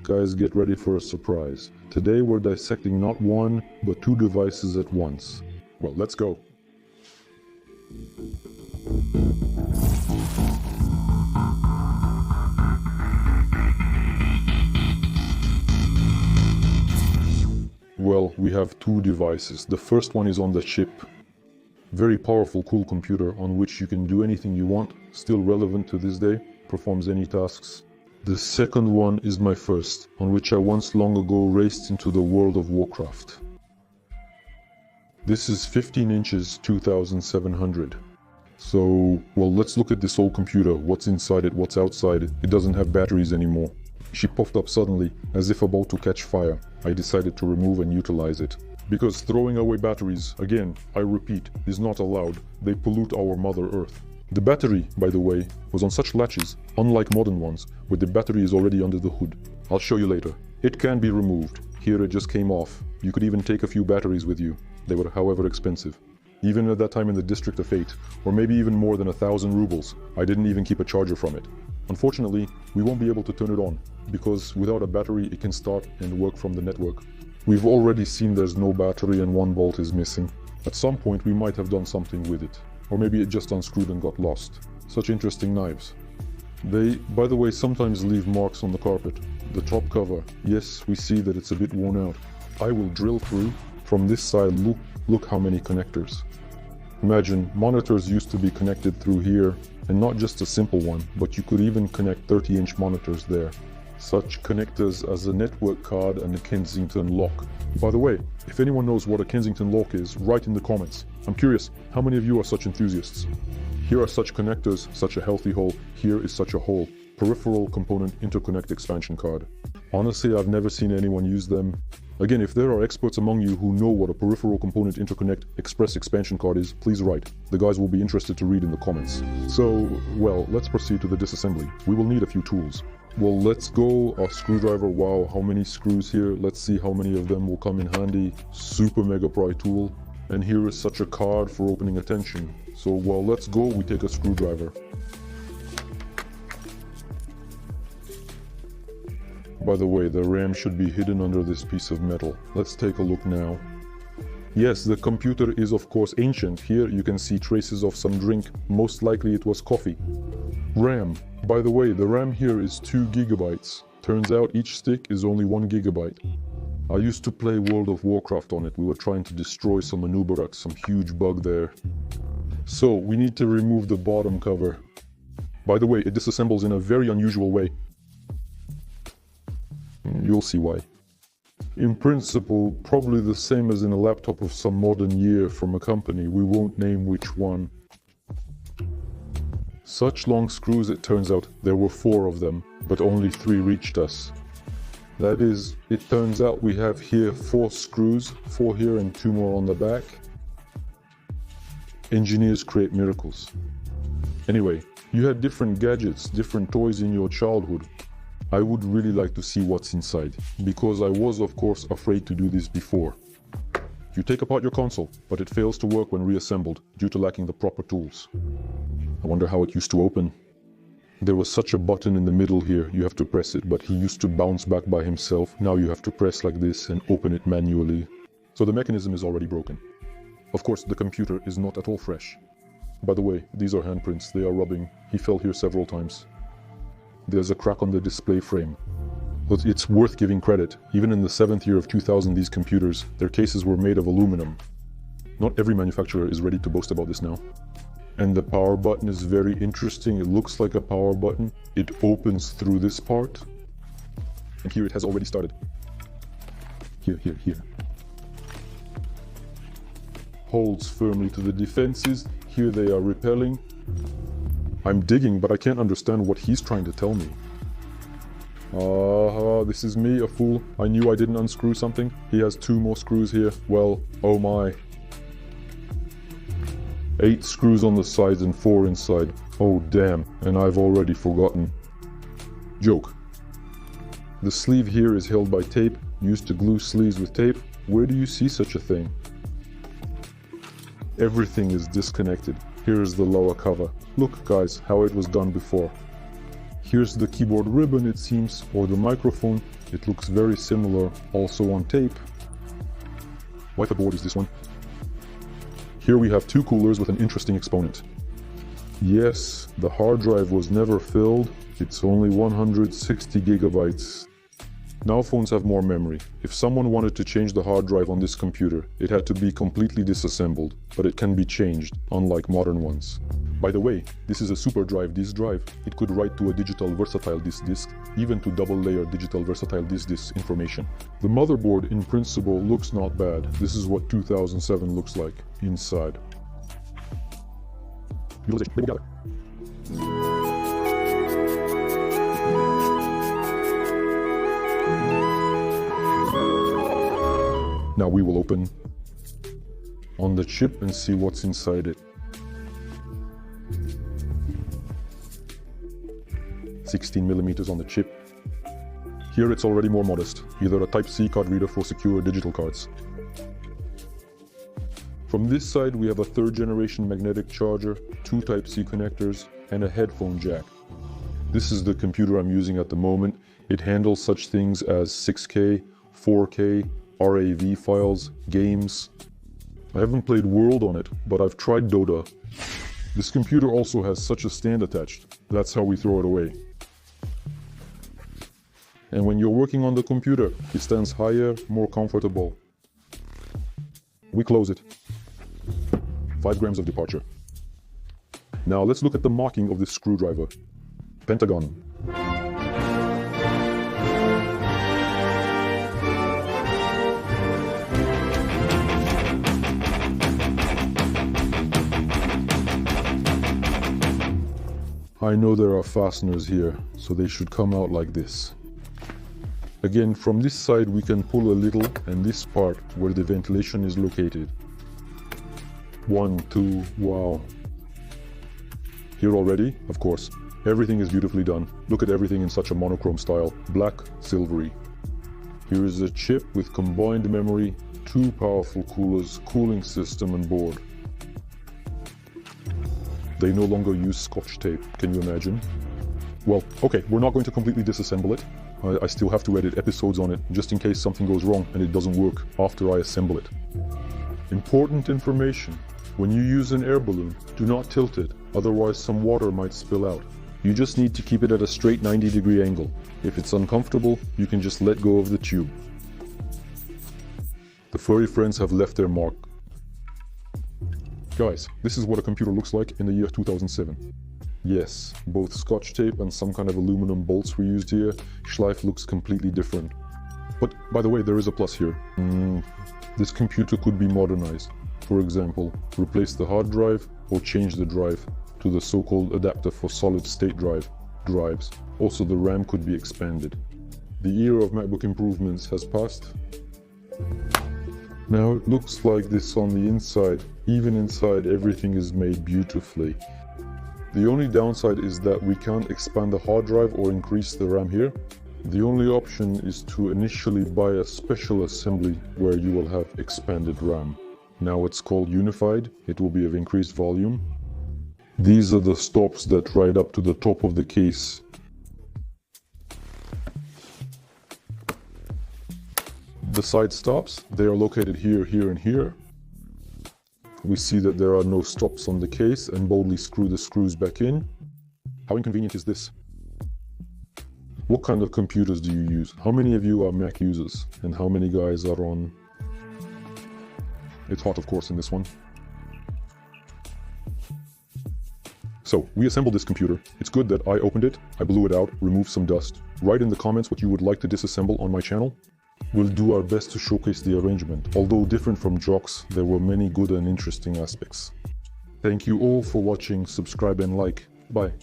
Guys, get ready for a surprise. Today we're dissecting not one, but two devices at once. Well, let's go. Well, we have two devices. The first one is on the chip. Very powerful, cool computer on which you can do anything you want, still relevant to this day, performs any tasks. The second one is my first, on which I once long ago raced into the world of Warcraft. This is 15 inches, 2700. So, well, let's look at this old computer. What's inside it, what's outside it. It doesn't have batteries anymore. She puffed up suddenly, as if about to catch fire. I decided to remove and utilize it. Because throwing away batteries, again, I repeat, is not allowed. They pollute our Mother Earth. The battery, by the way, was on such latches, unlike modern ones, where the battery is already under the hood. I'll show you later. It can be removed. Here it just came off. You could even take a few batteries with you. They were, however, expensive. Even at that time in the District of 8, or maybe even more than 1,000 rubles, I didn't even keep a charger from it. Unfortunately, we won't be able to turn it on, because without a battery it can start and work from the network. We've already seen there's no battery and one bolt is missing. At some point we might have done something with it. Or maybe it just unscrewed and got lost. Such interesting knives. They, by the way, sometimes leave marks on the carpet. The top cover, yes, we see that it's a bit worn out. I will drill through. From this side, look how many connectors. Imagine, monitors used to be connected through here, and not just a simple one, but you could even connect 30-inch monitors there. Such connectors as a network card and a Kensington lock. By the way, if anyone knows what a Kensington lock is, write in the comments. I'm curious, how many of you are such enthusiasts? Here are such connectors, such a healthy hole. Here is such a hole. Peripheral component interconnect expansion card. Honestly, I've never seen anyone use them. Again, if there are experts among you who know what a peripheral component interconnect express expansion card is, please write. The guys will be interested to read in the comments. So, well, let's proceed to the disassembly. We will need a few tools. Well, let's go. A screwdriver. Wow, how many screws here? Let's see how many of them will come in handy. Super mega pry tool. And here is such a card for opening a tension. So, well, let's go. We take a screwdriver. By the way, the RAM should be hidden under this piece of metal. Let's take a look now. Yes, the computer is of course ancient. Here you can see traces of some drink. Most likely it was coffee. RAM. By the way, the RAM here is 2 gigabytes. Turns out each stick is only 1 gigabyte. I used to play World of Warcraft on it. We were trying to destroy some Anubarak, some huge bug there. So, we need to remove the bottom cover. By the way, it disassembles in a very unusual way. You'll see why. In principle, probably the same as in a laptop of some modern year from a company. We won't name which one. Such long screws, it turns out there were 4 of them, but only 3 reached us. That is, it turns out we have here 4 screws, 4 here and 2 more on the back. Engineers create miracles. Anyway, you had different gadgets, different toys in your childhood. I would really like to see what's inside, because I was of course afraid to do this before. You take apart your console, but it fails to work when reassembled due to lacking the proper tools. I wonder how it used to open. There was such a button in the middle here, you have to press it, but he used to bounce back by himself. Now you have to press like this and open it manually. So the mechanism is already broken. Of course, the computer is not at all fresh. By the way, these are handprints, they are rubbing. He fell here several times. There's a crack on the display frame. But it's worth giving credit. Even in the 7th year of 2000, these computers, their cases were made of aluminum. Not every manufacturer is ready to boast about this now. And the power button is very interesting. It looks like a power button. It opens through this part. And here it has already started. Here. Holds firmly to the defenses. Here they are repelling. I'm digging, but I can't understand what he's trying to tell me. This is me, a fool. I knew I didn't unscrew something. He has 2 more screws here. Well, oh my. 8 screws on the sides and 4 inside. Oh damn, and I've already forgotten. Joke. The sleeve here is held by tape, used to glue sleeves with tape. Where do you see such a thing? Everything is disconnected. Here is the lower cover. Look guys, how it was done before. Here's the keyboard ribbon, it seems, or the microphone. It looks very similar also on tape. Wiper board is this one. Here we have two coolers with an interesting exponent. Yes, the hard drive was never filled. It's only 160 gigabytes. Now phones have more memory. If someone wanted to change the hard drive on this computer, it had to be completely disassembled, but it can be changed, unlike modern ones. By the way, this is a super drive disk drive. It could write to a digital versatile disk, even to double-layer digital versatile disk information. The motherboard in principle looks not bad. This is what 2007 looks like inside. Utilization. They go together. Now we will open on the chip and see what's inside it. 16mm on the chip. Here it's already more modest, either a Type-C card reader for secure digital cards. From this side we have a third generation magnetic charger, two Type-C connectors, and a headphone jack. This is the computer I'm using at the moment. It handles such things as 6K, 4K, RAV files, games. I haven't played World on it, but I've tried Dota. This computer also has such a stand attached. That's how we throw it away. And when you're working on the computer, it stands higher, more comfortable. We close it. 5 grams of departure. Now let's look at the marking of this screwdriver. Pentagon. I know there are fasteners here, so they should come out like this. Again, from this side we can pull a little, and this part where the ventilation is located. 1, 2, wow. Here already, of course, everything is beautifully done. Look at everything in such a monochrome style, black, silvery. Here is a chip with combined memory, 2 powerful coolers, cooling system and board. They no longer use Scotch tape, can you imagine? Well, okay, we're not going to completely disassemble it. I still have to edit episodes on it, just in case something goes wrong and it doesn't work after I assemble it. Important information. When you use an air balloon, do not tilt it, otherwise some water might spill out. You just need to keep it at a straight 90-degree angle. If it's uncomfortable, you can just let go of the tube. The furry friends have left their mark. Guys, this is what a computer looks like in the year 2007. Yes, both Scotch tape and some kind of aluminum bolts were used here. Schleif looks completely different. But by the way, there is a plus here. This computer could be modernized. For example, replace the hard drive or change the drive to the so-called adapter for solid-state drives. Also, the RAM could be expanded. The era of MacBook improvements has passed. Now it looks like this on the inside. Even inside, everything is made beautifully. The only downside is that we can't expand the hard drive or increase the RAM here. The only option is to initially buy a special assembly where you will have expanded RAM. Now it's called Unified. It will be of increased volume. These are the stops that ride up to the top of the case. The side stops, they are located here, here and here. We see that there are no stops on the case and boldly screw the screws back in. How inconvenient is this? What kind of computers do you use? How many of you are Mac users? And how many guys are on? It's hot, of course, in this one. So, we assembled this computer. It's good that I opened it, I blew it out, removed some dust. Write in the comments what you would like to disassemble on my channel. We'll do our best to showcase the arrangement. Although different from Jocks, there were many good and interesting aspects. Thank you all for watching, subscribe and like. Bye.